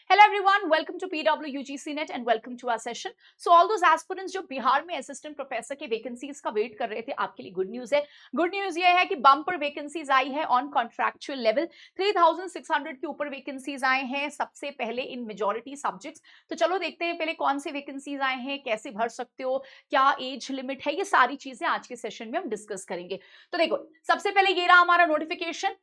Hello everyone, welcome to PWUGCNet and welcome to our session. So all those aspirants जो बिहार में assistant professor के vacancies का wait कर रहे थे, आपके लिए गुड न्यूज है। गुड न्यूज ये है कि बम्पर वैकेंसीज आई है ऑन कॉन्ट्रैक्चुअल लेवल। 3600 के ऊपर वैकेंसीज आए हैं सबसे पहले इन मेजॉरिटी सब्जेक्ट्स। तो चलो देखते हैं पहले कौन से वैकेंसीज आए हैं, कैसे भर सकते हो, क्या एज लिमिट है, ये सारी चीजें आज के सेशन में हम डिस्कस करेंगे। तो देखो सबसे पहले ये रहा हमारा notification.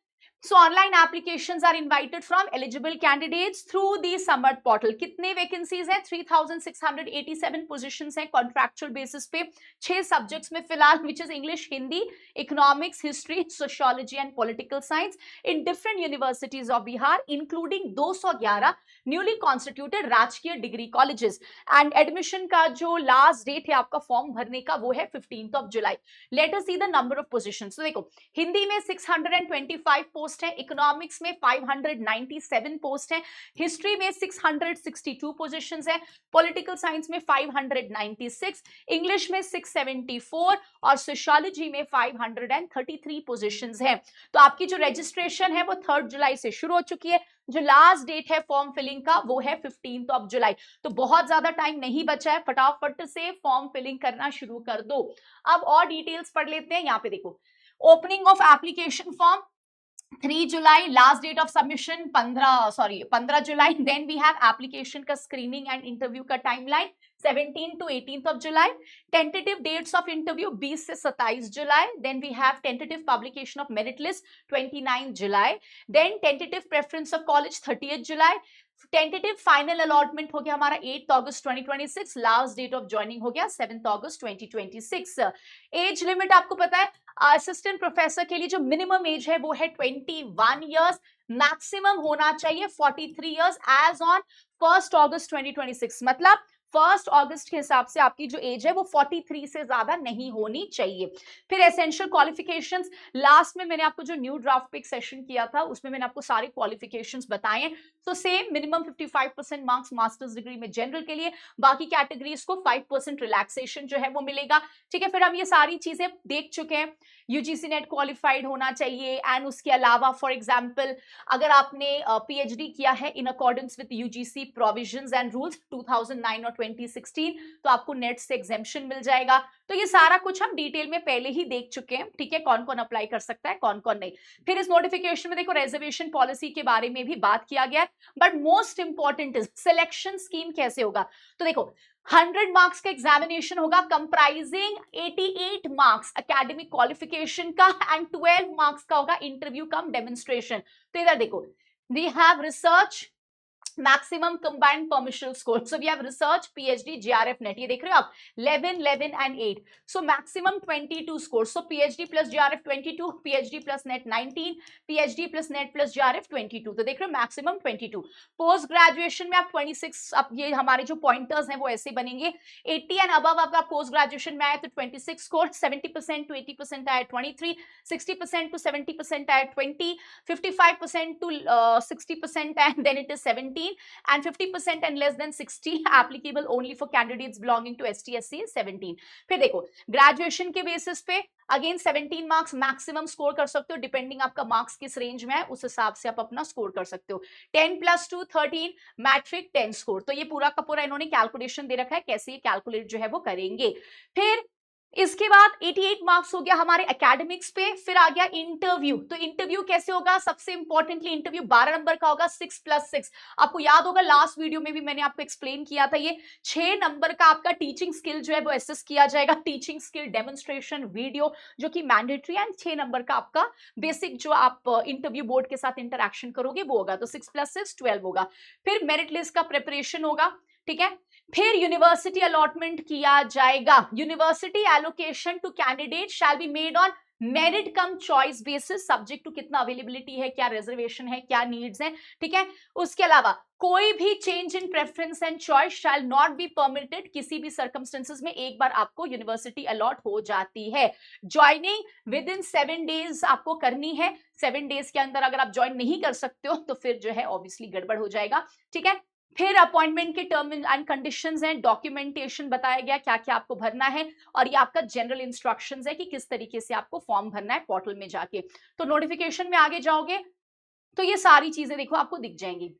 So online applications are invited from eligible candidates through the Samarth portal. कितने वैकेंसीज हैं? 3687 पोजीशंस हैं कॉन्ट्रैक्चुअल बेसिस पे 6 सब्जेक्ट्स में फिलहाल, which is English, Hindi, economics, history, sociology and political science in different universities of Bihar, including 211 newly constituted राजकीय degree colleges. And admission का जो last date है आपका फॉर्म भरने का वो है 15 जुलाई। Let us see the number of positions. तो देखो हिंदी में 625 पोस्ट है, इकोनॉमिक्स में 597 पोस्ट है, हिस्ट्री में 662 पोजीशंस है, पॉलिटिकल साइंस में 596, इंग्लिश में 674 और सोशियोलॉजी में 533 पोजीशंस है। तो आपकी जो रजिस्ट्रेशन है वो 3 जुलाई से शुरू हो चुकी है। जो लास्ट डेट है फॉर्म फिलिंग का वो है 15 जुलाई। तो बहुत ज्यादा टाइम नहीं बचा है, फटाफट से फॉर्म फिलिंग करना शुरू कर दो। अब और डिटेल्स पढ़ लेते हैं। यहाँ पे देखो opening of application form 3 July, last date of submission 15 July. Then we have application का स्क्रीनिंग एंड इंटरव्यू का timeline 17 to 18 July. Tentative dates of interview 20 से 27 जुलाई। Then we have tentative publication of merit list 29 July. Then tentative preference of college 30 July. Tentative final allotment हो गया हमारा 8 अगस्त 2026। Last date of joining हो गया 7 अगस्त 2026। Age limit आपको पता है असिस्टेंट प्रोफेसर के लिए जो मिनिमम एज है वो है 21 ईयर्स, मैक्सिमम होना चाहिए 43 ईयर्स एज ऑन 1 अगस्त 2026। मतलब 1 अगस्त के हिसाब से आपकी जो एज है वो 43 से ज्यादा नहीं होनी चाहिए। फिर एसेंशियल क्वालिफिकेशंस, लास्ट में मैंने आपको जो न्यू ड्राफ्ट पे एक सेशन किया था उसमें मैंने आपको सारे क्वालिफिकेशंस बताए हैं। तो same minimum 55% marks masters degree में जनरल के लिए, बाकी कैटेगरीज को 5% रिलैक्सेशन जो है वो मिलेगा। ठीक है, फिर हम ये सारी चीजें देख चुके हैं। यूजीसी नेट क्वालिफाइड होना चाहिए एंड उसके अलावा फॉर एग्जाम्पल अगर आपने पीएचडी किया है in accordance with UGC provisions and rules 2009 और 2016 तो आपको नेट से एग्जेम्पशन मिल जाएगा। तो ये सारा कुछ हम डिटेल में पहले ही देख चुके हैं। ठीक है, कौन कौन अप्लाई कर सकता है, कौन कौन नहीं। फिर इस नोटिफिकेशन में देखो रिजर्वेशन पॉलिसी के बारे में भी बात किया गया है, but most important is selection scheme कैसे होगा। तो देखो 100 मार्क्स का एग्जामिनेशन होगा कंप्राइजिंग 88 मार्क्स एकेडमिक क्वालिफिकेशन का एंड 12 मार्क्स का होगा इंटरव्यू कम डेमोन्स्ट्रेशन। तो इधर देखो we have research maximum combined permissible score, so we have research PhD JRF NET, ये देख रहे हो आप 11 11 and 8, so maximum 22 score. So PhD plus JRF 22, PhD plus net 19, PhD plus net plus JRF 22। तो देख रहे हो मैक्सिमम 22। पोस्ट ग्रेजुएशन में आप 26, अब ये हमारे जो पॉइंटर्स हैं वो ऐसे बनेंगे 80 एंड अबव आपका पोस्ट ग्रेजुएशन में आया तो 26 स्कोर, 70% to 80% आया 23, 60% to 70% आया 20, 55% to 60% and then it is 17 and 50% and less than 60 applicable only for candidates belonging to ST/SC 17। फिर देखो ग्रेजुएशन के बेसिस पे अगेन 17 मार्क्स मैक्सिमम स्कोर कर सकते हो, डिपेंडिंग आपका मार्क्स किस रेंज में है उस हिसाब से आप अपना स्कोर कर सकते हो। 10 + 2 13, मैट्रिक 10 स्कोर। तो ये पूरा का पूरा इन्होंने कैलकुलेशन दे रखा है कैसे ये कैलकुलेट जो है वो करेंगे। फिर इसके बाद 88 मार्क्स हो गया हमारे एकेडमिक्स पे। फिर आ गया इंटरव्यू। तो इंटरव्यू कैसे होगा, सबसे इंपॉर्टेंटली इंटरव्यू 12 नंबर का होगा 6+6। आपको याद होगा लास्ट वीडियो में भी मैंने आपको एक्सप्लेन किया था, ये 6 नंबर का आपका टीचिंग स्किल जो है वो असेस किया जाएगा, टीचिंग स्किल डेमोन्स्ट्रेशन वीडियो जो कि मैंडेटरी एंड 6 नंबर का आपका बेसिक जो आप इंटरव्यू बोर्ड के साथ इंटरेक्शन करोगे वो होगा। तो 6+6 12 होगा। फिर मेरिट लिस्ट का प्रिपरेशन होगा। ठीक है, फिर यूनिवर्सिटी अलॉटमेंट किया जाएगा। University allocation to candidate shall be made on merit cum choice basis, subject to कितना अवेलेबिलिटी है, क्या रिजर्वेशन है, क्या नीड्स हैं। ठीक है, उसके अलावा कोई भी change in preference and choice shall not be permitted. किसी भी सर्कमस्टेंसेस में एक बार आपको यूनिवर्सिटी अलॉट हो जाती है, ज्वाइनिंग विद इन 7 डेज आपको करनी है। 7 डेज के अंदर अगर आप ज्वाइन नहीं कर सकते हो तो फिर जो है ऑब्वियसली गड़बड़ हो जाएगा। ठीक है, फिर अपॉइंटमेंट के टर्म एंड कंडीशंस हैं, डॉक्यूमेंटेशन बताया गया क्या क्या आपको भरना है और ये आपका जनरल इंस्ट्रक्शंस है कि किस तरीके से आपको फॉर्म भरना है पोर्टल में जाके। तो नोटिफिकेशन में आगे जाओगे तो ये सारी चीजें देखो आपको दिख जाएंगी।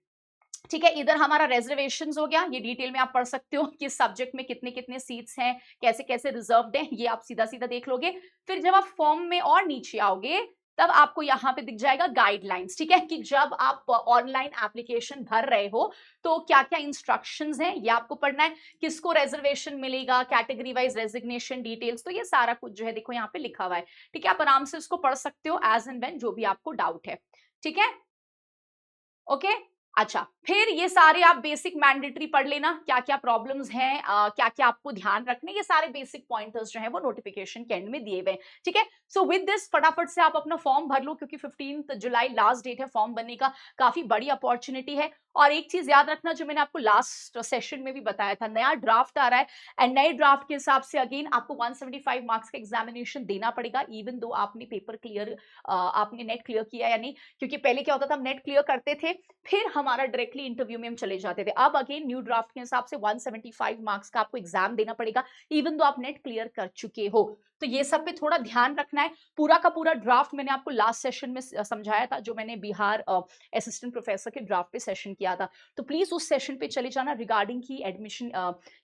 ठीक है, इधर हमारा रिजर्वेशंस हो गया, ये डिटेल में आप पढ़ सकते हो कि सब्जेक्ट में कितने कितने सीट्स हैं, कैसे कैसे रिजर्व्ड हैं, ये आप सीधा सीधा देख लोगे। फिर जब आप फॉर्म में और नीचे आओगे, तब आपको यहाँ पे दिख जाएगा गाइडलाइंस, ठीक है, कि जब आप ऑनलाइन एप्लीकेशन भर रहे हो तो क्या क्या इंस्ट्रक्शंस हैं ये आपको पढ़ना है, किसको रिजर्वेशन मिलेगा, कैटेगरी वाइज रेजिग्नेशन डिटेल्स, तो ये सारा कुछ जो है देखो यहाँ पे लिखा हुआ है। ठीक है, आप आराम से इसको पढ़ सकते हो एज एंड व्हेन जो भी आपको डाउट है। ठीक है, ओके। अच्छा, फिर ये सारे आप बेसिक मैंडेटरी पढ़ लेना, क्या क्या प्रॉब्लम्स हैं, क्या क्या आपको ध्यान रखने, ये सारे बेसिक पॉइंटर्स जो हैं वो नोटिफिकेशन के एंड में दिए हुए हैं। ठीक है, सो विद दिस फटाफट से आप अपना फॉर्म भर लो, क्योंकि 15 जुलाई लास्ट डेट है फॉर्म भरने का, काफी बड़ी अपॉर्चुनिटी है। और एक चीज याद रखना, जो मैंने आपको लास्ट सेशन में भी बताया था, नया ड्राफ्ट आ रहा है एंड नए ड्राफ्ट के हिसाब से अगेन आपको 175 मार्क्स का एग्जामिनेशन देना पड़ेगा, इवन दो आपने पेपर क्लियर, आपने नेट क्लियर किया या नहीं। क्योंकि पहले क्या होता था, हम नेट क्लियर करते थे, फिर हमारा डायरेक्टली इंटरव्यू में हम चले जाते थे। अब अगेन न्यू ड्राफ्ट के हिसाब से 175 मार्क्स का आपको एग्जाम देना पड़ेगा, इवन दो आप नेट क्लियर कर चुके हो। तो ये सब पे थोड़ा ध्यान रखना है। पूरा का पूरा ड्राफ्ट मैंने आपको लास्ट सेशन में समझाया था, जो मैंने बिहार असिस्टेंट प्रोफेसर के ड्राफ्ट पे सेशन किया था। तो प्लीज उस सेशन पे चले जाना, रिगार्डिंग की एडमिशन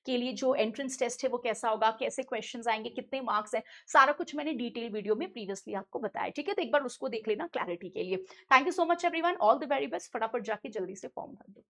के लिए जो एंट्रेंस टेस्ट है वो कैसा होगा, कैसे क्वेश्चंस आएंगे, कितने मार्क्स हैं, सारा कुछ मैंने डिटेल वीडियो में प्रीवियसली आपको बताया। ठीक है, तो एक बार उसको देख लेना क्लैरिटी के लिए। Thank you so much everyone, all the very best. फटाफट जाके जल्दी से फॉर्म भर दो।